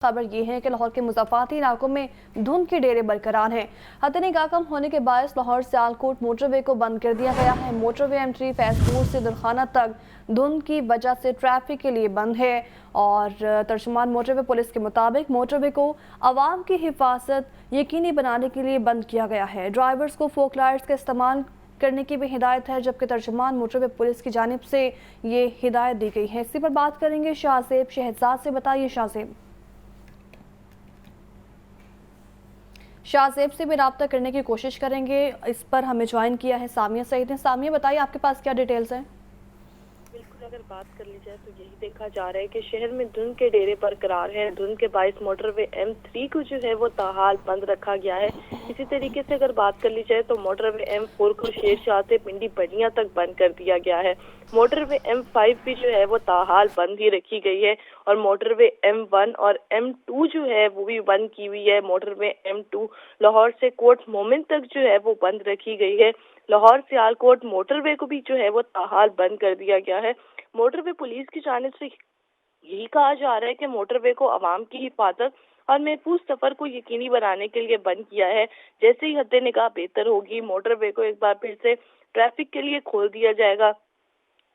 खबर ये है कि लाहौर के मुज़ाफ़ाती इलाकों में धुंध के डेरे बरकरार हैं। हद-ए-निगाह कम होने के बायस लाहौर सियालकोट मोटरवे को बंद कर दिया गया है। मोटरवे M3 फैज़पुर से दुरखाना तक धुंध की वजह से ट्रैफिक के लिए बंद है और तर्जुमान मोटरवे पुलिस के मुताबिक मोटरवे को आवाम की हिफाजत यकीनी बनाने के लिए बंद किया गया है। ड्राइवर्स को फोक लाइट्स का इस्तेमाल करने की भी हिदायत है, जबकि तर्जुमान मोटरवे पुलिस की जानिब से ये हिदायत दी गई है। इसी पर बात करेंगे शाहज़ेब शहजाद से। बताइए शाहज़ेब से भी रब्ता करने की कोशिश करेंगे। इस पर हमें ज्वाइन किया है सामिया सईद ने। सामिया, बताइए आपके पास क्या डिटेल्स हैं? बिल्कुल, अगर बात कर ली जाए तो यही देखा जा रहा है कि शहर में धुंध के डेरे बरकरार हैं। धुंध के बायस मोटरवे M3 को जो है वो ताहाल बंद रखा गया है। इसी तरीके से अगर बात कर ली जाए तो मोटरवे M4 को शेरशाह से पिंडी बनिया तक बंद कर दिया गया है। मोटरवे M5 भी जो है वो ताहाल बंद ही रखी गई है और मोटरवे M1 और M2 जो है वो भी बंद की हुई है। मोटरवे M2 लाहौर से कोट मोमिन तक जो है वो बंद रखी गई है। लाहौर सियालकोट मोटरवे को भी जो है वो ताहाल बंद कर दिया गया है। मोटरवे पुलिस की जानिब से यही कहा जा रहा है कि मोटरवे को आवाम की हिफाजत और महफूज सफर को यकीनी बनाने के लिए बंद किया है। जैसे ही हद निगाह बेहतर होगी, मोटरवे को एक बार फिर से ट्रैफिक के लिए खोल दिया जाएगा।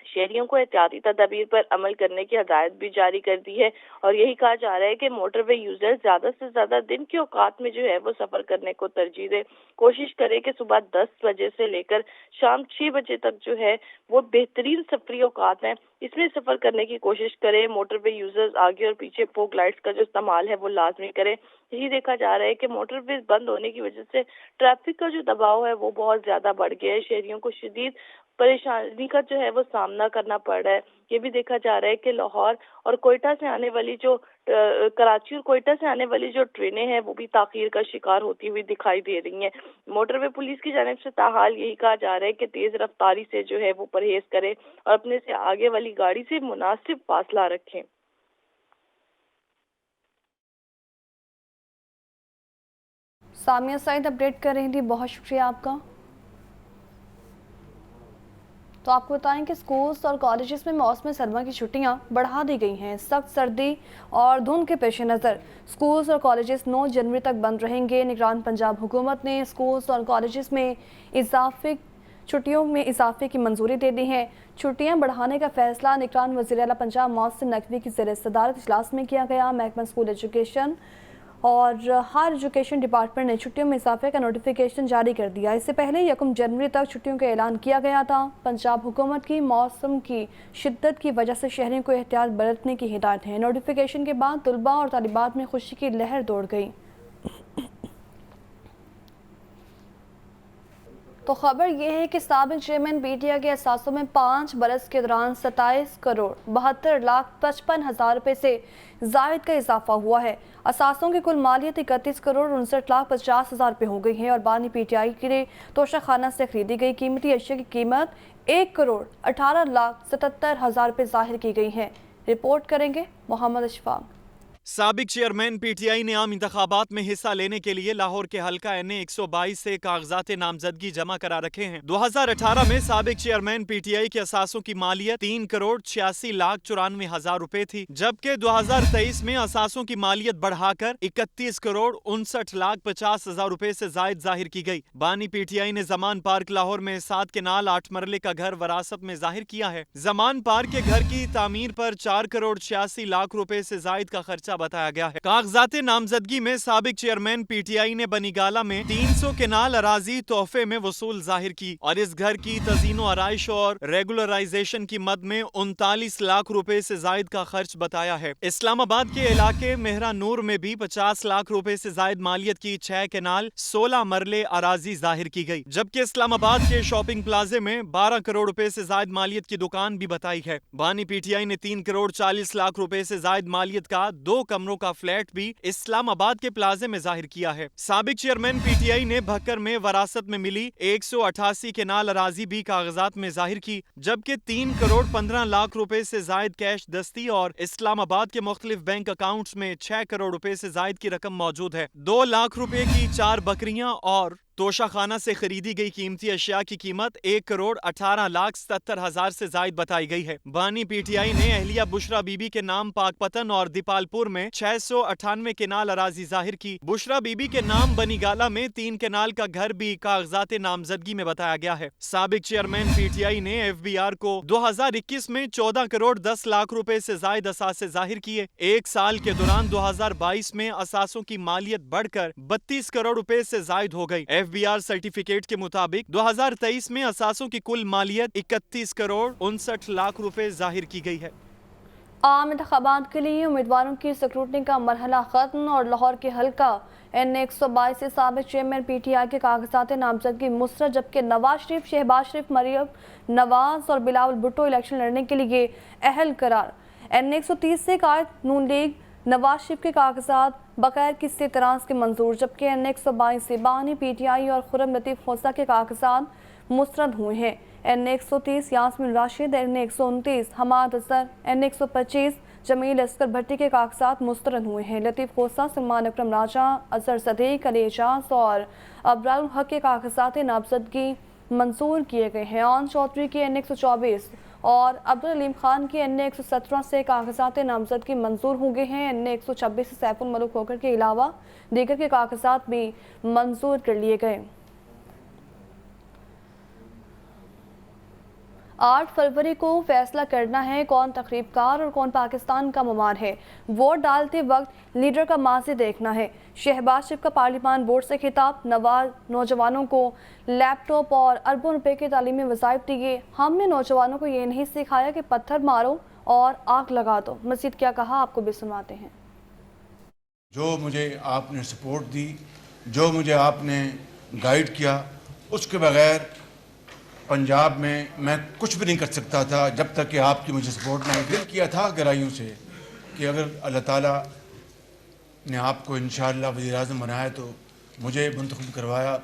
शहरियों को एहतियाती तदाबीर पर अमल करने की हदायत भी जारी कर दी है और यही कहा जा रहा है कि मोटरवे यूजर्स ज्यादा से ज्यादा दिन के औकात में जो है वो सफर करने को तरजीह दे। कोशिश करें कि सुबह 10 बजे से लेकर शाम 6 बजे तक जो है वो बेहतरीन सफरी औकात है, इसमें सफर करने की कोशिश करें। मोटरवे यूजर्स आगे और पीछे फोक लाइट्स का जो इस्तेमाल है वो लाजमी करें। यही देखा जा रहा है कि मोटरवे बंद होने की वजह से ट्रैफिक का जो दबाव है वो बहुत ज्यादा बढ़ गया है। शहरियों को शदीद परेशानी का जो है वो सामना करना पड़ रहा है। ये भी देखा जा रहा है कि लाहौर और कोयटा से आने वाली जो कराची और कोयटा से आने वाली जो ट्रेनें हैं वो भी ताखीर का शिकार होती हुई दिखाई दे रही हैं। मोटरवे पुलिस की जानिब से ताहाल यही कहा जा रहा है कि तेज रफ्तारी से जो है वो परहेज करें और अपने से आगे वाली गाड़ी से मुनासिब फासला रखें। सामिया सईद अपडेट कर रही थी, बहुत शुक्रिया आपका। तो आपको बताएं कि स्कूल्स और कॉलेजेस में मौसम सरमा की छुट्टियां बढ़ा दी गई हैं। सख्त सर्दी और धुंध के पेश नज़र स्कूल्स और कॉलेजेस 9 जनवरी तक बंद रहेंगे। निगरान पंजाब हुकूमत ने स्कूल्स और कॉलेजेस में छुट्टियों में इजाफे की मंजूरी दे दी है। छुट्टियां बढ़ाने का फैसला निगरान वज़ीर आला पंजाब मोहसिन नकवी की ज़ेर सदारत इजलास में किया गया। महकमा स्कूल एजुकेशन और हायर एजुकेशन डिपार्टमेंट ने छुट्टियों में इजाफे का नोटिफिकेशन जारी कर दिया। इससे पहले 1 जनवरी तक छुट्टियों का ऐलान किया गया था। पंजाब हुकूमत की मौसम की शिद्दत की वजह से शहरियों को एहतियात बरतने की हिदायत है। नोटिफिकेशन के बाद तुलबा और तालिबात में खुशी की लहर दौड़ गई। तो खबर यह है कि साबिक चेयरमैन पीटीआई के असासों में 5 बरस के दौरान 27 करोड़ 72,55,000 रुपये से जायद का इजाफा हुआ है। असासों की कुल मालियत 31 करोड़ 59,50,000 रुपये हो गई है और बानी पीटीआई के लिए तोशा खाना से खरीदी गई कीमती अशिया की कीमत 1 करोड़ 18,77,000 रुपये जाहिर की गई है। रिपोर्ट करेंगे मोहम्मद अशफाक। साबिक चेयरमैन पीटीआई ने आम इंतखाबात में हिस्सा लेने के लिए लाहौर के हल्का NA 122 से कागजात नामजदगी जमा करा रखे हैं। 2018 में साबिक चेयरमैन पीटीआई के असासों की मालियत 3 करोड़ 86,94,000 रुपए थी, जबकि 2023 में असासों की मालियत बढ़ाकर 31 करोड़ 59,50,000 रुपए से जायद जाहिर की गई। बानी पीटीआई ने जमान पार्क लाहौर में 7 केनाल 8 मरले का घर वरासत में जाहिर किया है। जमान पार्क के घर की तामीर पर 4 करोड़ 86 लाख रुपए से जायद का खर्चा बताया गया है। कागजात नामजदगी में साबिक चेयरमैन पीटीआई ने बनीगाला में 300 केनाल अराजी तोहफे में वसूल जाहिर की और इस घर की तजीनो आराइश और रेगुलराइजेशन की मद में 39 लाख रुपए से जायद का खर्च बताया है। इस्लामाबाद के इलाके मेहरा नूर में भी 50 लाख रुपए से जायद मालियत की 6 केनाल 16 मरले अराजी जाहिर की गई, जबकि इस्लामाबाद के शॉपिंग प्लाजे में 12 करोड़ रुपए से जायद मालियत की दुकान भी बताई है। बानी पीटीआई ने 3 करोड़ 40 लाख रुपए से जायद मालियत का 2 कमरों का फ्लैट भी इस्लामाबाद के प्लाजे में जाहिर किया है। साबिक चेयरमैन पीटीआई ने भक्कर में वरासत में मिली 188 केनाल अराजी भी कागजात में जाहिर की, जबकि 3 करोड़ 15 लाख रुपए से जायद कैश दस्ती और इस्लामाबाद के मुख्तलिफ बैंक अकाउंट्स में 6 करोड़ रुपए से जायद की रकम मौजूद है। 2 लाख रुपए की 4 बकरियां और توشہ خانہ سے خریدی گئی قیمتی اشیاء کی قیمت 1,18,77,000 سے زائد بتائی گئی ہے۔ بانی پی ٹی آئی نے اہلیہ بشرا بی بی کے نام پاک پتن اور دیپال پور میں 698 کنال اراضی ظاہر کی۔ بشرا بی بی کے نام بنی گالہ میں 3 کنال کا گھر بھی کاغذات نامزدگی میں بتایا گیا ہے۔ سابق چیئرمین پی ٹی آئی نے ایف بی آر کو 2021 میں 14 کروڑ 10 لاکھ روپے سے زائد اثاثے ظاہر کیے۔ ایک سال کے دوران 2022 میں اثاثوں کی مالیت بڑھ کر 32 کروڑ روپے سے زائد ہو گئی۔ ایف بی آر سرٹیفکیٹ کے مطابق 2023 میں اثاثوں کی کل مالیت 31 کروڑ 59 لاکھ روپے ظاہر کی گئی ہے۔ عام انتخابات کے لیے امیدواروں کی سکروٹنی کا مرحلہ ختم اور لاہور کے حلقہ N122 سے سابق چیئرمین پی ٹی آئی کے کاغذات نامزدگی مسترد، جبکہ نواز شریف، شہباز شریف، مریم نواز اور بلاول بھٹو الیکشن لڑنے کے لیے اہل قرار۔ N130 سے قائد نون لیگ نواز شریف کے کاغذات بغیر کسی اعتراض کے منظور، جبکہ N122 سے بانی پی ٹی آئی اور خرم لطیف خوسہ کے کاغذات مسترد ہوئے ہیں۔ N130 Yasmin Rashid, N129 Hammad Azhar, N125 جمیل اصغر بھٹی کے کاغذات مسترد ہوئے ہیں۔ لطیف خوسہ، سلمان اکرم راجہ، اظہر صدیق، علی اعجاز اور ابرار الحق کے کاغذات نامزدگی منظور کیے گئے ہیں۔ آن چودھری کی N124 اور عبدالعلیم خان کی N117 سے کاغذات نامزدگی منظور ہو گئے ہیں۔ N126 سے سیف الملک کھوکھر کے علاوہ دیگر کے کاغذات بھی منظور کر لیے گئے۔ 8 فروری کو فیصلہ کرنا ہے کون تقریب کار اور کون پاکستان کا ممار ہے۔ ووٹ ڈالتے وقت لیڈر کا ماضی دیکھنا ہے۔ شہباز شریف کا پارلیمان بورڈ سے خطاب، نوجوانوں کو لیپ ٹاپ اور اربوں روپے کے تعلیمی وظائف دیے۔ ہم نے نوجوانوں کو یہ نہیں سکھایا کہ پتھر مارو اور آگ لگا دو۔ مزید کیا کہا آپ کو بھی سناتے ہیں۔ جو مجھے آپ نے سپورٹ دی، جو مجھے آپ نے گائیڈ کیا، اس کے بغیر پنجاب میں کچھ بھی نہیں کر سکتا تھا جب تک کہ آپ کی مجھے سپورٹ نہیں۔ دل کیا تھا گہرائیوں سے کہ اگر اللہ تعالیٰ نے آپ کو انشاءاللہ وزیر اعظم بنایا تو مجھے منتخب کروایا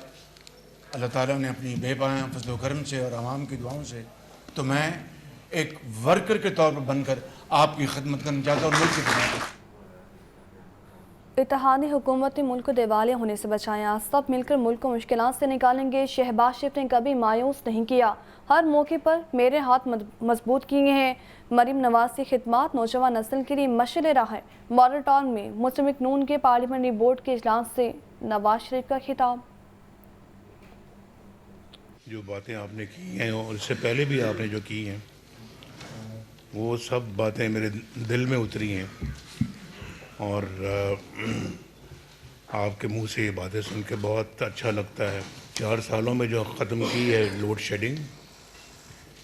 اللہ تعالیٰ نے اپنی بے پناہ فضل و کرم سے اور عوام کی دعاؤں سے، تو میں ایک ورکر کے طور پر بن کر آپ کی خدمت کرنا چاہتا ہوں اور ملک کی خدمت۔ اتحادی حکومت نے ملک کو دیوالیہ ہونے سے بچایا، سب مل کر ملک کو مشکلات سے نکالیں گے۔ شہباز شریف نے کبھی مایوس نہیں کیا، ہر موقع پر میرے ہاتھ مضبوط کیے ہیں۔ مریم نواز کی خدمات نوجوان نسل کے لیے مشعل راہ ہے۔ ماڈل ٹاؤن میں مسلم لیگ نون کے پارلیمنٹری بورڈ کے اجلاس سے نواز شریف کا خطاب۔ جو باتیں آپ نے کی ہیں اور اس سے پہلے بھی آپ نے جو کی ہیں وہ سب باتیں میرے دل میں اتری ہیں، اور آپ کے منہ سے یہ باتیں سن کے بہت اچھا لگتا ہے۔ 4 سالوں میں جو ختم کی ہے لوڈ شیڈنگ،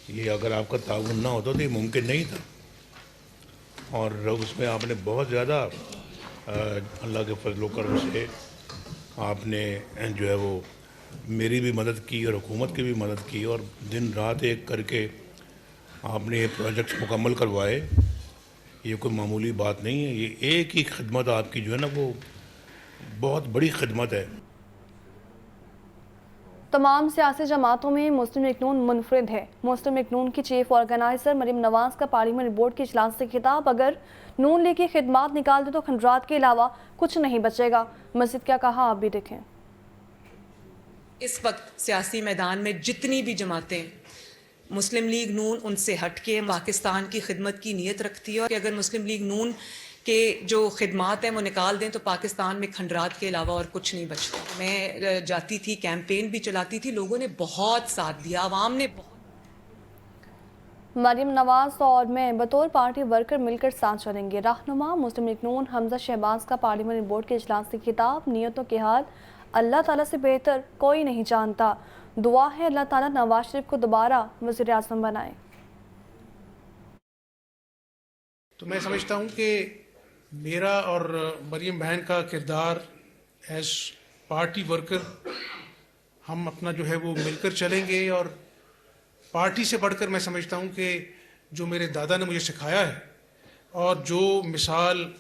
یہ اگر آپ کا تعاون نہ ہوتا تو یہ ممکن نہیں تھا، اور اس میں آپ نے بہت زیادہ اللہ کے فضل و کرم سے آپ نے جو ہے وہ میری بھی مدد کی اور حکومت کی بھی مدد کی، اور دن رات ایک کر کے آپ نے یہ پروجیکٹس مکمل کروائے۔ یہ کوئی معمولی بات نہیں ہے، یہ ایک ہی خدمت آپ کی جو ہے نا وہ بہت بڑی خدمت ہے۔ تمام سیاسی جماعتوں میں مسلم لیگ نون منفرد ہے۔ مسلم لیگ نون کی چیف آرگنائزر مریم نواز کا پارلیمنٹ بورڈ کے اجلاس سے خطاب، اگر نون لیگ کی خدمات نکال دے تو کھنڈرات کے علاوہ کچھ نہیں بچے گا۔ مزید کیا کہا آپ بھی دیکھیں۔ اس وقت سیاسی میدان میں جتنی بھی جماعتیں، مسلم لیگ نون ان سے ہٹ کے پاکستان کی خدمت کی نیت رکھتی ہے، اور کہ اگر مسلم لیگ نون کے جو خدمات ہیں وہ نکال دیں تو پاکستان میں کھنڈرات کے علاوہ اور کچھ نہیں بچتا۔ میں جاتی تھی، کیمپین بھی چلاتی تھی، لوگوں نے بہت ساتھ دیا، عوام نے بہت۔ مریم نواز اور میں بطور پارٹی ورکر مل کر ساتھ چلیں گے۔ رہنما مسلم لیگ نون حمزہ شہباز کا پارلیمنٹ بورڈ کے اجلاس سے خطاب، نیتوں کے حال اللہ تعالیٰ سے بہتر کوئی نہیں جانتا، دعا ہے اللہ تعالیٰ نواز شریف کو دوبارہ وزیر اعظم بنائے۔ تو میں سمجھتا ہوں کہ میرا اور مریم بہن کا کردار ایز پارٹی ورکر، ہم اپنا جو ہے وہ مل کر چلیں گے، اور پارٹی سے بڑھ کر میں سمجھتا ہوں کہ جو میرے دادا نے مجھے سکھایا ہے اور جو مثال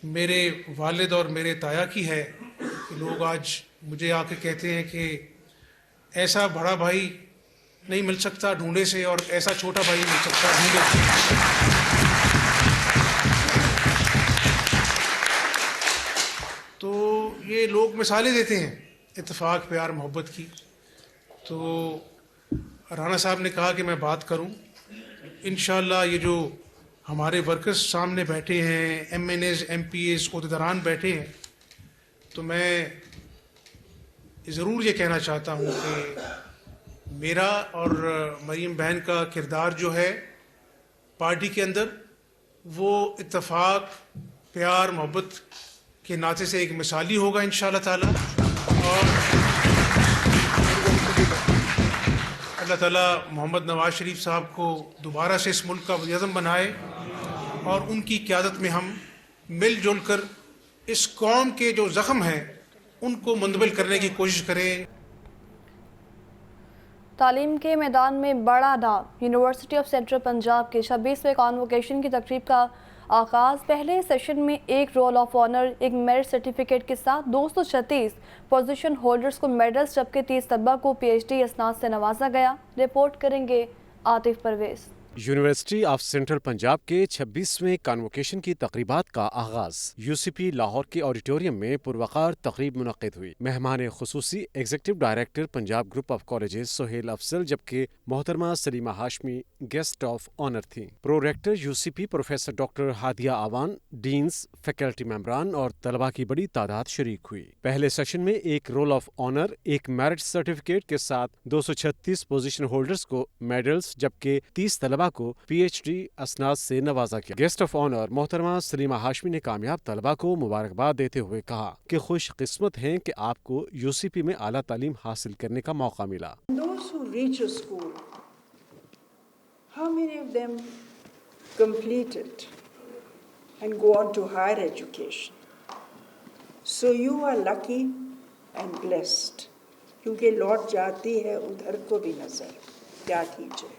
میرے والد اور میرے تایا کی ہے، کہ لوگ آج مجھے آ کے کہتے ہیں کہ ایسا بڑا بھائی نہیں مل سکتا ڈھونڈے سے، اور ایسا چھوٹا بھائی مل سکتا ڈھونڈے سے۔ تو یہ لوگ مثالیں دیتے ہیں इत्तेफाक प्यार मोहब्बत की। तो राणा साहब ने कहा कि मैं बात करूं। इंशाअल्लाह ये जो हमारे वर्कर्स सामने बैठे हैं, MNAs, MPAs, ओहदेदारान बैठे हैं, तो मैं ज़रूर ये कहना चाहता हूँ कि मेरा और मरीम बहन का किरदार जो है पार्टी के अंदर, वो इत्तेफाक प्यार मोहब्बत के नाते से एक मिसाली होगा इंशाअल्लाह ताला। और अल्लाह ताला मोहम्मद नवाज शरीफ साहब को दोबारा से इस मुल्क का वज़ीर-ए-आज़म बनाए और उनकी क़यादत में हम मिलजुल कर इस कौम के जो ज़ख्म हैं उनको मुंदमिल करने की कोशिश करें। तालीम के मैदान में बड़ा दाव। यूनिवर्सिटी ऑफ सेंट्रल पंजाब के 26वें कॉन्वोकेशन की तकरीब का आगाज़। पहले सेशन में एक रोल ऑफ ऑनर, एक मेरिट सर्टिफिकेट के साथ 236 पोजीशन होल्डर्स को मेडल्स, जबकि 30 तलबा को PhD असनाद से नवाजा गया। रिपोर्ट करेंगे Atif Parvez. University of central Punjab के 26वें कॉन्वोकेशन की तकरीबात का आगाज UCP लाहौर के ऑडिटोरियम में पुरवकार तकरीब मुनक्किद हुई। मेहमान खुसूसी executive director Punjab group of colleges Sohail Afzal, जबकि मोहतरमा Saleema Hashmi guest of honour थीं। Pro rector UCP professor doctor Hadia Awan, deans, faculty मेंबरान और तलबा की बड़ी तादाद शरीक हुई। पहले सेशन में एक रोल ऑफ ऑनर, एक मेरिट सर्टिफिकेट के साथ 236 पोजीशन होल्डर्स को मेडल्स, जबकि 30 तलबा को PhD असनाद से नवाजा गया। गेस्ट ऑफ ऑनर मोहतरमा सलीमा हाशमी ने कामयाब तलबा को मुबारकबाद देते हुए कहा कि खुश किस्मत हैं कि आपको UCP में आला तालीम हासिल करने का मौका मिला। Those who reach a school, how many of them complete it and go on to higher education? So you are lucky and blessed, क्योंकि लौट जाती है उधर को भी नजर, क्या कीजिए।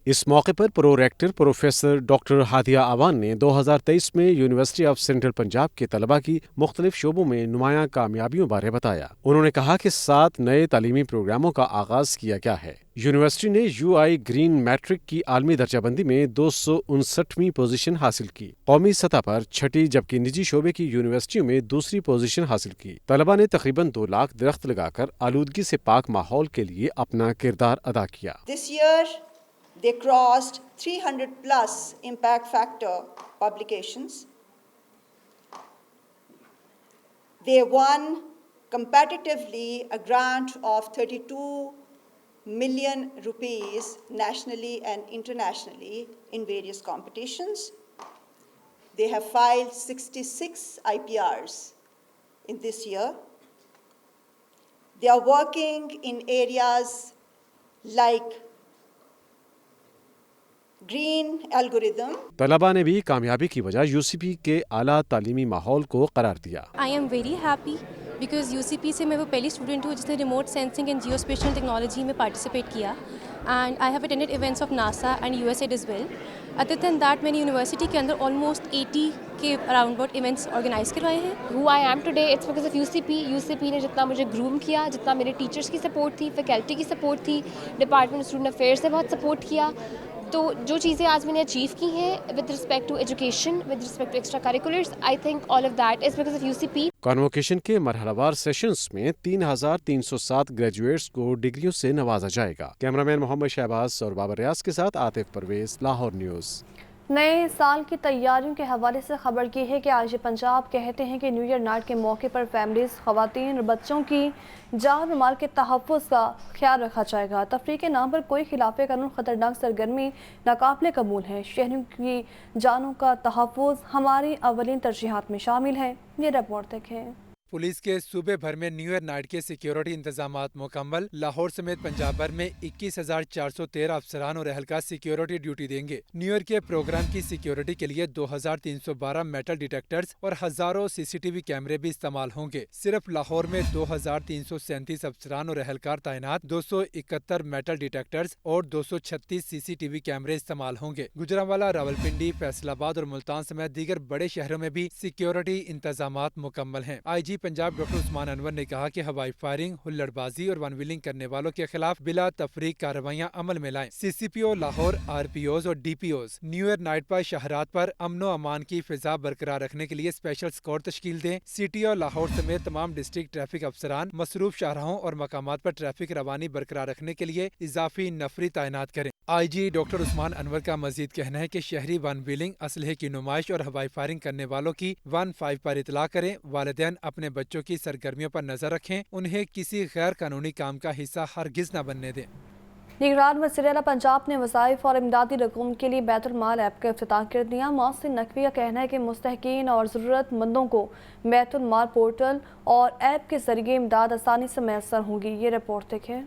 इस मौके पर pro rector professor doctor Hadia Awan ने 2023 में यूनिवर्सिटी ऑफ सेंट्रल पंजाब के तलबा की मुख्तलिफ शोबों में नुमायां कामयाबियों बारे बताया। उन्होंने कहा कि 7 नए तालीमी प्रोग्रामों का आगाज किया गया है। यूनिवर्सिटी ने UI ग्रीन मैट्रिक की आलमी दर्जाबंदी में 259वीं पोजीशन हासिल की, कौमी सतह पर 6ठी, जबकि निजी शोबे की यूनिवर्सिटियों में 2री पोजीशन हासिल की। तलबा ने तकरीबन 2 लाख दरख्त लगाकर आलूदगी से पाक माहौल के लिए अपना किरदार अदा किया। This year they crossed 300 plus impact factor publications. They won competitively a grant of 32 million rupees nationally and internationally in various competitions. They have filed 66 IPRs in this year. They are working in areas like green algorithm. तलबा ने भी कामयाबी की वजह UCP के आला तालीमी माहौल को करार दिया। I am very happy because UCP से मैं वो पहली स्टूडेंट हूँ जिसने remote sensing and geospatial technology में पार्टिसिपेट किया, and I have attended events of NASA and USAID as well. Other than that मैंने यूनिवर्सिटी के अंदर ऑलमोस्ट 80 के अराउंड अबाउट इवेंट्स ऑर्गेनाइज करवाए हैं। Who I am today, it's because of UCP. UCP ने जितना मुझे ग्रूम किया, जितना मेरे टीचर्स की सपोर्ट थी, फैकल्टी की सपोर्ट थी, डिपार्टमेंट ऑफ स्टूडेंट अफेयर्स ने बहुत सपोर्ट किया, तो जो चीज़ें आज मैंने अचीव की हैं with respect to education, with respect to extra curriculars, I think all of that is because of UCP। Convocation के मरहलावार सेशंस में 3307 ग्रेजुएट्स को डिग्रियों से नवाजा जाएगा। कैमरामैन मोहम्मद शहबाज और बाबर रियाज के साथ आतिफ परवेज, लाहौर न्यूज़। नए साल की तैयारियों के हवाले से खबर की है कि आज पंजाब कहते हैं कि न्यू ईयर नाइट के मौके पर फैमिलीज, खवातीन और बच्चों की जान और माल के तहफ़्फ़ुज़ का ख्याल रखा जाएगा। तफरीह के नाम पर कोई खिलाफ़े कानून ख़तरनाक सरगर्मी नाकाबिले कबूल है। शहरियों की जानों का तहफ़्फ़ुज़ हमारी अवलीन तरजीहात में शामिल है। ये रिपोर्ट देखें। पुलिस के सूबे भर में न्यू ईयर नाइट के सिक्योरिटी इंतजामात मुकम्मल। लाहौर समेत पंजाब भर में 21,413 अफसरान और एहलकार सिक्योरिटी ड्यूटी देंगे। न्यू ईयर के प्रोग्राम की सिक्योरिटी के लिए 2,312 मेटल डिटेक्टर्स और हजारों CCTV कैमरे भी इस्तेमाल होंगे। सिर्फ लाहौर में 2,337 अफसरान और एहलकार तैनात, 271 मेटल डिटेक्टर्स और 236 CCTV कैमरे इस्तेमाल होंगे। गुजरांवाला, रावलपिंडी, फैसलाबाद और मुल्तान समेत दीगर बड़े शहरों में भी सिक्योरिटी इंतजामात मुकम्मल हैं। IG पंजाब डॉक्टर उस्मान अनवर ने कहा कि हवाई फायरिंग, हुल्लड़बाजी और वन व्हीलिंग करने वालों के खिलाफ बिला तफरीक कार्रवाइयाँ अमल में लाएं। CCPO लाहौर, RPOs और DPOs न्यू ईयर नाइट पर शहरात पर अमन व अमान की फिजा बरकरार रखने के लिए स्पेशल स्क्वाड तश्कील दें। CTO लाहौर समेत तमाम डिस्ट्रिक्ट ट्रैफिक अफसरान मसरूफ शाहराहों और मकामात पर ट्रैफिक रवानी बरकरार रखने के लिए इजाफी नफरी तैनात करें। IG डॉक्टर उस्मान अनवर का मजीद कहना है कि शहरी वन व्हीलिंग, असलहे की नुमाइश और हवाई फायरिंग करने वालों की 15 पर इतला करें। वालिदैन अपने बच्चों की सरगर्मियों पर नजर रखें, उन्हें किसी गैर कानूनी काम का हिस्सा हरगिज न बनने दें। निगरान वज़ीर आला पंजाब ने वज़ाइफ और इमदादी रकूम के लिए बैतुल माल ऐप का इफ्तिताह कर दिया। मोहसिन नकवी का कहना है कि मुस्तहकीन और ज़रूरतमंदों को बैतुल माल पोर्टल और ऐप के जरिए इमदाद आसानी से मैसर होगी। ये रिपोर्ट देखें।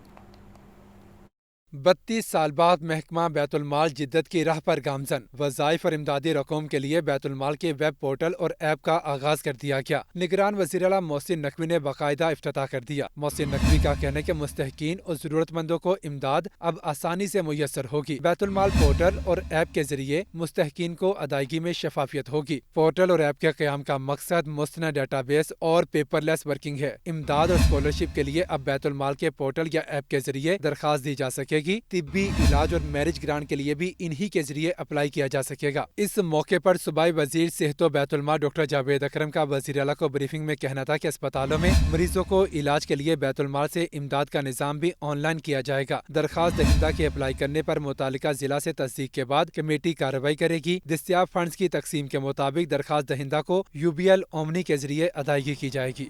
32 साल बाद महकमा बैतुल माल जिद्दत की राह पर गामजन। वज़ाइफ और इमदादी रकूम के लिए बैतुल माल के वेब पोर्टल और ऐप का आगाज कर दिया गया। निगरान वज़ीर आला मोहसिन नकवी ने बाकायदा इफ्तिताह कर दिया। मोहसिन नकवी का कहना है कि मुस्तहकीन और ज़रूरतमंदों को इमदाद अब आसानी से मुयस्सर होगी। बैतुल माल पोर्टल और ऐप के जरिए मुस्तहकीन को अदायगी में शफाफियत होगी। पोर्टल और ऐप के क़याम का मकसद मुस्तनद डेटाबेस और पेपरलेस वर्किंग है। इमदाद और स्कॉलरशिप के लिए अब बैतुल माल के पोर्टल या ऐप के जरिए दरखास्त दी जा सके। तिब्बी इलाज और मैरिज ग्रांट के लिए भी इन्हीं के जरिए अप्लाई किया जा सकेगा। इस मौके पर सूबाई वजीर सेहत व बैतुल माल डॉक्टर जावेद अकरम का वज़ीर आला को ब्रीफिंग में कहना था कि अस्पतालों में मरीजों को इलाज के लिए बैतुल माल से इमदाद का निज़ाम भी ऑनलाइन किया जाएगा। दरखास्त दहिंदा के अप्लाई करने पर मुतालिका जिला से तस्दीक के बाद कमेटी कार्रवाई करेगी। दस्तियाब फंड्स की तकसीम के मुताबिक दरखास्त दहिंदा को UBL ओमनी के जरिए अदायगी की जाएगी।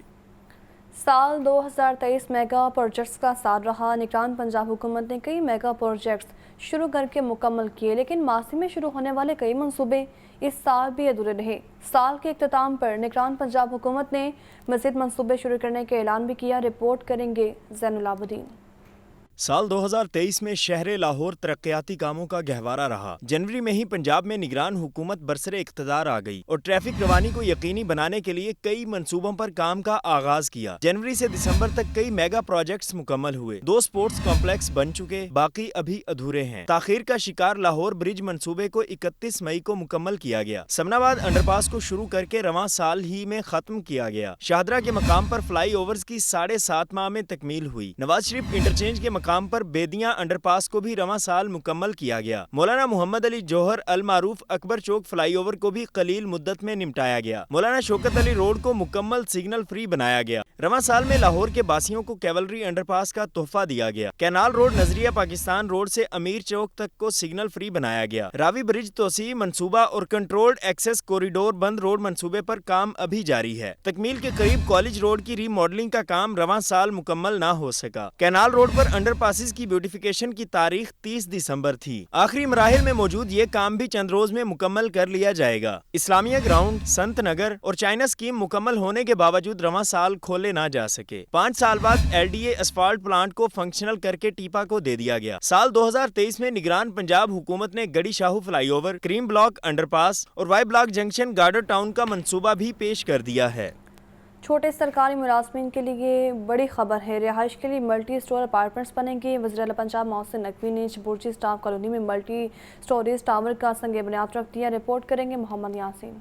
साल 2023 मेगा प्रोजेक्ट्स का साल रहा। निगरान पंजाब हुकूमत ने कई मेगा प्रोजेक्ट्स शुरू करके मुकम्मल किए, लेकिन मासी में शुरू होने वाले कई मंसूबे इस साल भी अधूरे रहे। साल के इख्तिताम पर निगरान पंजाब हुकूमत ने मज़ीद मंसूबे शुरू करने का ऐलान भी किया। रिपोर्ट करेंगे ज़ैनुल आबदीन। साल 2023 में शहर लाहौर तरक्याती कामों का गहवारा रहा। जनवरी में ही पंजाब में निगरान हुकूमत बरसरे इख्तिदार आ गई और ट्रैफिक रवानी को यकीनी बनाने के लिए कई मंसूबों पर काम का आगाज किया। जनवरी से दिसंबर तक कई मेगा प्रोजेक्ट्स मुकम्मल हुए। 2 स्पोर्ट्स कॉम्प्लेक्स बन चुके, बाकी अभी अधूरे हैं। ताखीर का शिकार लाहौर ब्रिज मंसूबे को 31 मई को मुकम्मल किया गया। समनाबाद अंडरपास को शुरू करके रवां साल ही में खत्म किया गया। शाहदरा के मकाम पर फ्लाई ओवर्स की 7.5 माह में तकमील हुई। नवाज शरीफ इंटरचेंज के काम पर बेदियां अंडरपास को भी रवां साल मुकम्मल किया गया। मौलाना मोहम्मद अली जौहर अल मारूफ अकबर चौक फ्लाईओवर को भी कलील मुद्दत में निपटाया गया। मौलाना शौकत अली रोड को मुकम्मल सिग्नल फ्री बनाया गया। रवां साल में लाहौर के बासियों को कैवलरी अंडरपास का तोहफा दिया गया। कैनाल रोड नजरिया पाकिस्तान रोड से अमीर चौक तक को सिग्नल फ्री बनाया गया। रावी ब्रिज तोसी मंसूबा और कंट्रोल्ड एक्सेस कॉरिडोर बंद रोड मंसूबे पर काम अभी जारी है। तकमील के करीब कॉलेज रोड की रीमॉडलिंग का काम रवां साल मुकम्मल न हो सका। कैनाल रोड पर अंडरपासिस की ब्यूटिफिकेशन की तारीख 30 दिसंबर थी। आखिरी मराहिल में मौजूद ये काम भी चंद रोज में मुकम्मल कर लिया जाएगा। इस्लामिया ग्राउंड, संत नगर और चाइना स्कीम मुकम्मल होने के बावजूद रवां साल खोले ना जा सके। 5 साल बाद LDA असफाल्ट प्लांट को फंक्शनल करके टीपा को दे दिया गया। साल 2023 में निगरान पंजाब हुकूमत ने Garhi Shahu flyover, Kareem block underpass और Y block junction Garden Town का मंसूबा भी पेश कर दिया है। छोटे सरकारी मुलाजमीन के लिए बड़ी खबर है। रिहाइश के लिए मल्टी स्टोर अपार्टमेंट्स बनेंगे। वज़ीर आला पंजाब मोहसिन नकवी ने बुर्जी स्टाफ कॉलोनी में मल्टी स्टोरेज टावर का संग बुनियाद रख दिया। रिपोर्ट करेंगे मोहम्मद यासीन।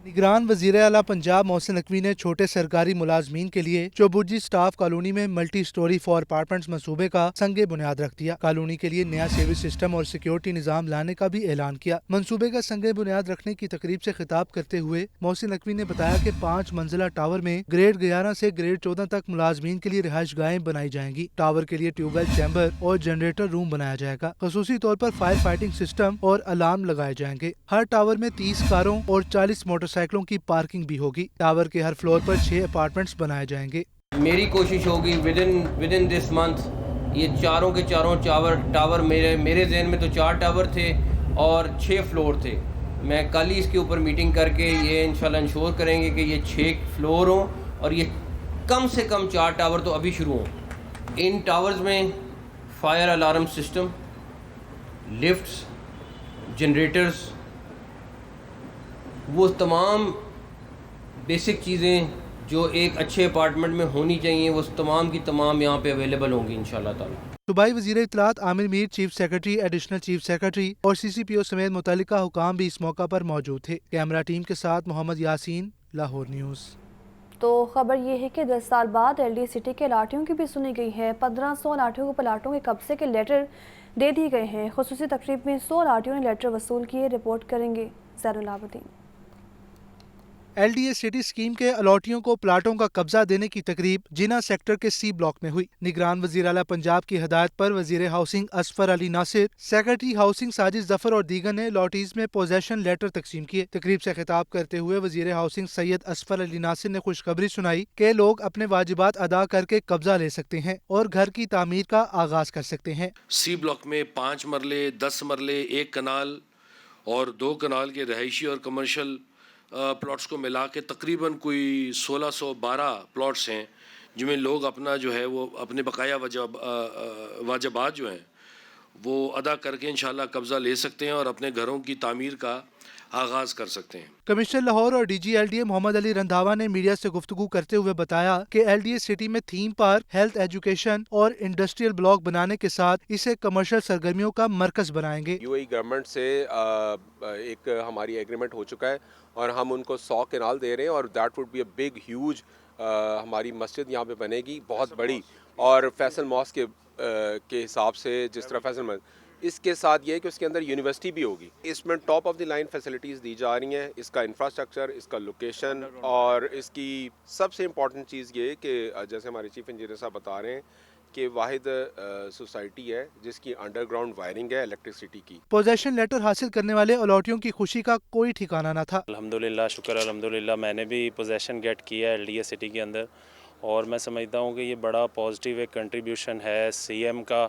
निगरान वज़ीर आला पंजाब मोहसिन नकवी ने छोटे सरकारी मुलाजमीन के लिए चौबुर्जी स्टाफ कॉलोनी में मल्टी स्टोरी फॉर अपार्टमेंट्स मंसूबे का संग बुनियाद रख दिया। कॉलोनी के लिए नया सेवेज सिस्टम और सिक्योरिटी निज़ाम लाने का भी ऐलान किया। मंसूबे का संग बुनियाद रखने की तकरीब से खिताब करते हुए मोहसिन नकवी ने बताया कि 5 मंजिला टावर में ग्रेड 11 से ग्रेड 14 तक मुलाजमीन के लिए रिहाइश गाहें बनाई जाएंगी। टावर के लिए ट्यूबवेल चैम्बर और जनरेटर रूम बनाया जाएगा। खसूसी तौर पर फायर फाइटिंग सिस्टम और अलार्म लगाए जाएंगे। हर टावर में 30 कारों और 40 मोटरसाइकिलों की पार्किंग भी होगी। टावर के हर फ्लोर पर 6 अपार्टमेंट्स बनाए जाएंगे। मेरी कोशिश होगी विद इन दिस मंथ ये चारों के चारों टावर मेरे ज़हन में तो 4 टावर थे और 6 फ्लोर थे। मैं कल ही इसके ऊपर मीटिंग करके ये इंशाल्लाह इंश्योर करेंगे कि ये 6 फ्लोर हों और ये कम से कम 4 टावर तो अभी शुरू हों। इन टावर्स में fire alarm system, lifts, generators, वो तमाम बेसिक चीज़ें जो एक अच्छे अपार्टमेंट में होनी चाहिए वो तमाम की तमाम यहाँ पे अवेलेबल होंगी इंशाल्लाह ताला। सूबाई वज़ीर इत्तलात Amir Mir, chief secretary, additional chief secretary और CCPO समेत मुतल्लिका हुकाम भी इस मौका पर मौजूद थे। कैमरा टीम के साथ मोहम्मद यासीन, लाहौर न्यूज़। تو خبر یہ ہے کہ 10 سال بعد LDA سٹی کے الاٹیوں کی بھی سنی گئی ہے. 1500 الاٹیوں کو پلاٹوں کے قبضے کے لیٹر دے دی گئے ہیں. خصوصی تقریب میں 100 الاٹیوں نے لیٹر وصول کیے. رپورٹ کریں گے زہر العابدین. LDA سٹی اسکیم کے الاٹیوں کو پلاٹوں کا قبضہ دینے کی تقریب جنا سیکٹر کے C بلاک میں ہوئی. نگران وزیر اعلیٰ پنجاب کی ہدایت پر وزیر ہاؤسنگ اصفر علی ناصر، سیکرٹری ہاؤسنگ ساجد ظفر اور دیگر نے لاٹیز میں پوزیشن لیٹر تقسیم کیے. تقریب سے خطاب کرتے ہوئے وزیر ہاؤسنگ سید اصفر علی ناصر نے خوشخبری سنائی کہ لوگ اپنے واجبات ادا کر کے قبضہ لے سکتے ہیں اور گھر کی تعمیر کا آغاز کر سکتے ہیں. C بلاک میں 5 مرلے، 10 مرلے، 1 کنال اور 2 کنال کے رہائشی اور کمرشل پلاٹس کو ملا کے تقریباً کوئی 1612 پلاٹس ہیں جن میں لوگ اپنا جو ہے وہ اپنے بقایا واجبات جو ہیں وہ ادا کر کے انشاءاللہ قبضہ لے سکتے ہیں اور اپنے گھروں کی تعمیر کا آغاز کر سکتے ہیں. کمشنر لاہور اور DG LDA محمد علی رندھاوا نے میڈیا سے گفتگو کرتے ہوئے بتایا کہ LDA سٹی میں تھیم پارک، ہیلتھ، ایجوکیشن اور انڈسٹریل بلاک بنانے کے ساتھ اسے کمرشل سرگرمیوں کا مرکز بنائیں گے. UAE گورنمنٹ سے ایک ہماری ایگریمنٹ ہو چکا ہے اور ہم ان کو 100 کنال دے رہے ہیں اور that would be a big huge ہماری مسجد یہاں پہ بنے گی بہت بڑی. اور فیصل ماسک کے حساب سے جس طرح فیصل ماسک اس کے ساتھ یہ ہے کہ اس کے اندر یونیورسٹی بھی ہوگی. اس میں top of the line facilities دی جا رہی ہیں. اس کا انفراسٹرکچر، اس کا لوکیشن اور اس کی سب سے امپورٹنٹ چیز یہ ہے کہ جیسے ہمارے چیف انجینئر صاحب بتا رہے ہیں کہ واحد سوسائٹی ہے جس کی انڈر گراؤنڈ وائرنگ ہے الیکٹرسٹی کی. پوزیشن لیٹر حاصل کرنے والے الاٹیوں کی خوشی کا کوئی ٹھکانہ نہ تھا. الحمدللہ، شکر الحمدللہ. میں نے بھی پوزیشن گیٹ کیا ہے LDA سٹی کے اندر اور میں سمجھتا ہوں کہ یہ بڑا پازیٹیو ایک کنٹریبیوشن ہے CM کا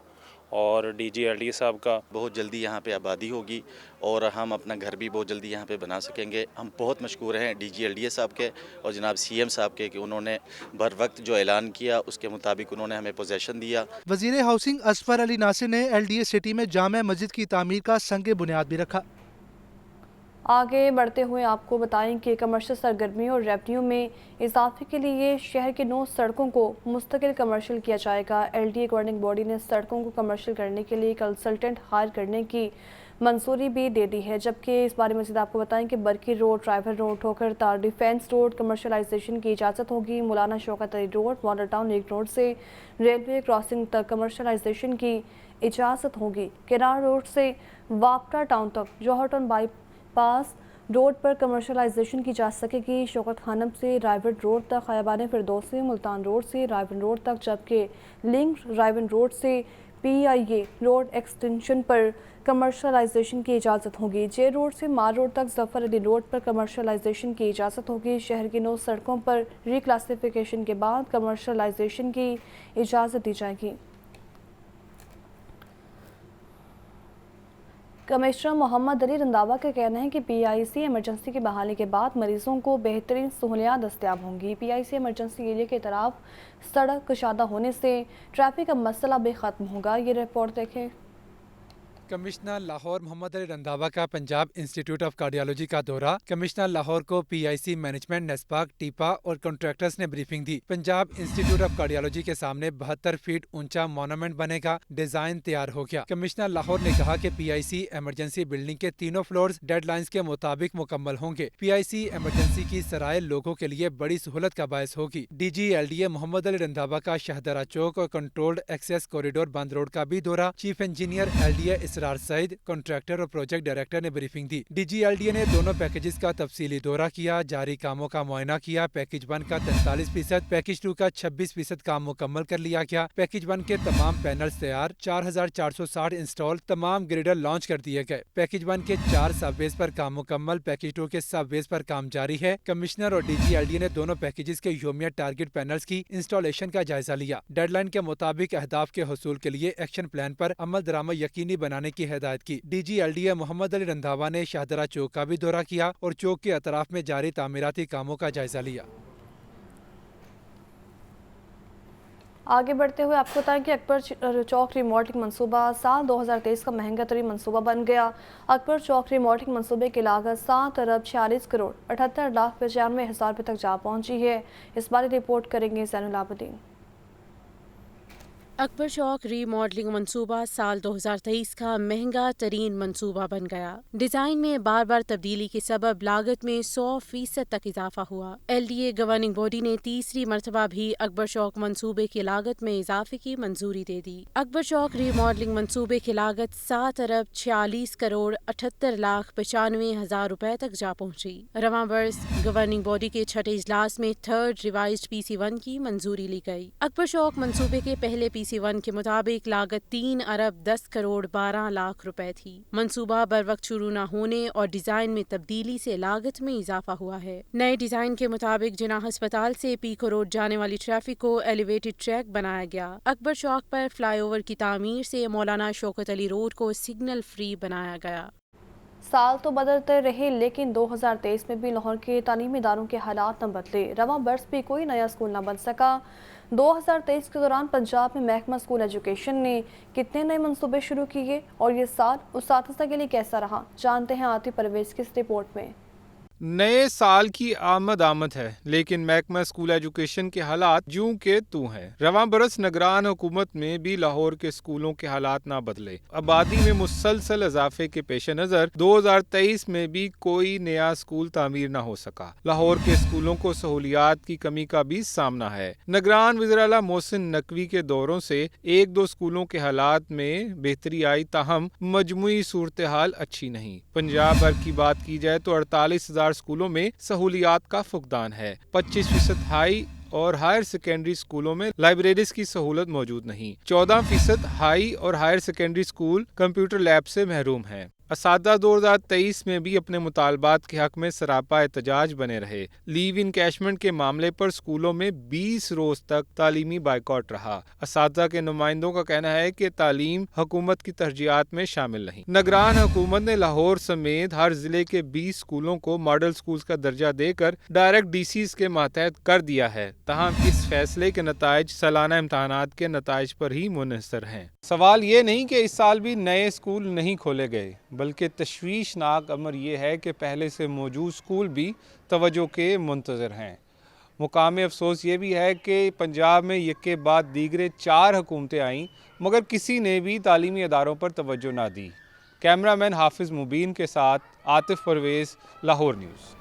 اور DG LDA صاحب کا. بہت جلدی یہاں پہ آبادی ہوگی اور ہم اپنا گھر بھی بہت جلدی یہاں پہ بنا سکیں گے. ہم بہت مشکور ہیں DG LDA صاحب کے اور جناب CM صاحب کے کہ انہوں نے بر وقت جو اعلان کیا اس کے مطابق انہوں نے ہمیں پوزیشن دیا. وزیر ہاؤسنگ اصفر علی ناصر نے LDA سٹی میں جامع مسجد کی تعمیر کا سنگ بنیاد بھی رکھا. آگے بڑھتے ہوئے آپ کو بتائیں کہ کمرشل سرگرمیوں اور ریونیو میں اضافے کے لیے شہر کے 9 سڑکوں کو مستقل کمرشل کیا جائے گا. LDA گورننگ باڈی نے سڑکوں کو کمرشل کرنے کے لیے کنسلٹنٹ ہائر کرنے کی منظوری بھی دے دی ہے. جبکہ اس بارے میں مزید آپ کو بتائیں کہ برکی روڈ، ٹرائبل روڈ، ٹھوکر تار، ڈیفینس روڈ کمرشلائزیشن کی اجازت ہوگی. Maulana Shaukat Ali road, model town link road سے ریلوے کراسنگ تک کمرشلائزیشن کی اجازت ہوگی. کنار روڈ سے واپٹا ٹاؤن تک Johar town bypass road پر کمرشلائزیشن کی جا سکے گی. شوکت خانم سے رائیون روڈ تک، خیابان فردوسی، ملتان روڈ سے رائیون روڈ تک، جبکہ لنک رائیون روڈ سے PIA روڈ ایکسٹینشن پر کمرشلائزیشن کی اجازت ہوگی. جے روڈ سے مار روڈ تک ظفر علی روڈ پر کمرشلائزیشن کی اجازت ہوگی. شہر کی 9 سڑکوں پر ری کلاسیفیکیشن کے بعد کمرشلائزیشن کی اجازت دی جائے گی. کمشنر محمد علی رندھاوا کا کہنا ہے کہ PIC ایمرجنسی کی بحالی کے بعد مریضوں کو بہترین سہولیات دستیاب ہوں گی. PIC ایمرجنسی ایریا کے طرف سڑک کشادہ ہونے سے ٹریفک کا مسئلہ بھی ختم ہوگا. یہ رپورٹ دیکھیں. کمشنر لاہور محمد علی رندھاوا کا پنجاب انسٹیٹیوٹ آف کارڈیالوجی کا دورہ. کمشنر لاہور کو PIC مینجمنٹ، نیسپاک، ٹیپا اور کنٹریکٹرز نے briefing the. Punjab institute of cardiology کے سامنے 72 فیٹ اونچا مونومنٹ بنے گا. ڈیزائن تیار ہو گیا. کمشنر لاہور نے کہا کہ PIC ایمرجنسی بلڈنگ کے تینوں فلورز ڈیڈ لائنز کے مطابق مکمل ہوں گے. PIC ایمرجنسی کی سرائے لوگوں کے لیے بڑی سہولت کا باعث ہوگی. DG LDA محمد علی رندھاوا کا شہدرہ چوک اور کنٹرولڈ ایکسیس کوریڈور بند روڈ کا بھی دورہ. چیف انجینئر LDA اسرار سعید، کنٹریکٹر اور پروجیکٹ ڈائریکٹر نے بریفنگ دی. DG LDA نے دونوں پیکیجز کا تفصیلی دورہ کیا. جاری کاموں کا معائنہ کیا. پیکیج 1 کا 43%، پیکیج 2 کا 26% کام مکمل کر لیا گیا. پیکیج 1 کے تمام پینلز تیار، 4460 انسٹال، تمام گریڈر لانچ کر دیے گئے. پیکیج 1 کے 4 سب ویز پر کام مکمل، پیکیج 2 کے سب ویز پر کام جاری ہے. کمشنر اور DG LDA نے دونوں پیکیجز کے یومیہ ٹارگٹ پینلز کی انسٹالیشن کا جائزہ لیا. ڈیڈ لائن کے مطابق اہداف کے حصول کے لیے ایکشن پلان پر عمل درآمد یقینی بنانے کی ہدایت کی. DG LDA محمد علی رندھاوا نے شاہدرہ چوک کا بھی دورہ کیا اور چوک کے اطراف میں جاری تعمیراتی کاموں کا جائزہ لیا. آگے بڑھتے ہوئے آپ کو بتائیں کہ اکبر چوک ریماڈلنگ منصوبہ سال 2023 کا مہنگا ترین منصوبہ بن گیا. اکبر چوک ریماڈلنگ منصوبے کی لاگت 7 ارب 46 کروڑ 78 لاکھ 95 ہزار روپے تک جا پہنچی ہے. اس بارے رپورٹ کریں گے زین العابدین. اکبر چوک ری ماڈلنگ منصوبہ سال 2023 کا مہنگا ترین منصوبہ بن گیا۔ ڈیزائن میں بار بار تبدیلی کے سبب لاگت میں 100% تک اضافہ ہوا۔ LDA گورننگ باڈی نے تیسری مرتبہ بھی اکبر چوک منصوبے کی لاگت میں اضافے کی منظوری دے دی۔ اکبر چوک ری ماڈلنگ منصوبے کی لاگت 7,46,78,95,000 روپے تک جا پہنچی۔ رواں برس گورننگ باڈی کے چھٹے اجلاس میں تھرڈ ریوائزڈ PC1 کی منظوری لی گئی۔ اکبر چوک منصوبے کے پہلے PC1 کے مطابق لاگت 3,10,12,00,000 روپے تھی۔ منصوبہ بر وقت شروع نہ ہونے اور ڈیزائن میں تبدیلی سے لاگت میں اضافہ ہوا ہے۔ نئے ڈیزائن کے مطابق جناح ہسپتال سے پیکو روڈ جانے والی ٹریفک کو ایلیویٹڈ ٹریک بنایا گیا۔ اکبر چوک پر فلائی اوور کی تعمیر سے مولانا شوکت علی روڈ کو سگنل فری بنایا گیا۔ سال تو بدلتے رہے لیکن 2023 میں بھی لاہور کے تعلیمی اداروں کے حالات نہ بدلے۔ رواں برس بھی کوئی نیا اسکول نہ بن سکا۔ 2023 کے دوران پنجاب میں محکمہ اسکول ایجوکیشن نے کتنے نئے منصوبے شروع کیے اور یہ سال اساتذہ کے لیے کیسا رہا، جانتے ہیں عاطف پرویز کی اس رپورٹ میں۔ نئے سال کی آمد ہے لیکن محکمہ اسکول ایجوکیشن کے حالات جوں کے تو ہیں۔ رواں برس نگران حکومت میں بھی لاہور کے اسکولوں کے حالات نہ بدلے۔ آبادی میں مسلسل اضافے کے پیش نظر 2023 میں بھی کوئی نیا اسکول تعمیر نہ ہو سکا۔ لاہور کے اسکولوں کو سہولیات کی کمی کا بھی سامنا ہے۔ نگران وزیر اعلیٰ محسن نقوی کے دوروں سے ایک دو اسکولوں کے حالات میں بہتری آئی، تاہم مجموعی صورتحال اچھی نہیں۔ پنجاب بھر کی بات کی جائے تو 48,000 اسکولوں میں سہولیات کا فقدان ہے۔ 25% ہائی اور ہائر سیکنڈری اسکولوں میں لائبریریز کی سہولت موجود نہیں۔ 14% ہائی اور higher secondary school computer lab سے محروم ہیں۔ اساتذہ 2023 میں بھی اپنے مطالبات کے حق میں سراپا احتجاج بنے رہے۔ لیو انکیشمنٹ کے معاملے پر اسکولوں میں 20 روز تک تعلیمی بائیکاٹ رہا۔ اساتذہ کے نمائندوں کا کہنا ہے کہ تعلیم حکومت کی ترجیحات میں شامل نہیں۔ نگران حکومت نے لاہور سمیت ہر ضلع کے 20 اسکولوں کو ماڈل اسکولز کا درجہ دے کر ڈائریکٹ DCs کے ماتحت کر دیا ہے، تاہم اس فیصلے کے نتائج سالانہ امتحانات کے نتائج پر ہی منحصر ہیں۔ سوال یہ نہیں کہ اس سال بھی نئے اسکول نہیں کھولے گئے، بلکہ تشویشناک امر یہ ہے کہ پہلے سے موجود اسکول بھی توجہ کے منتظر ہیں۔ مقام افسوس یہ بھی ہے کہ پنجاب میں یکے بعد دیگرے 4 حکومتیں آئیں مگر کسی نے بھی تعلیمی اداروں پر توجہ نہ دی۔ کیمرہ مین حافظ مبین کے ساتھ عاطف پرویز، لاہور نیوز۔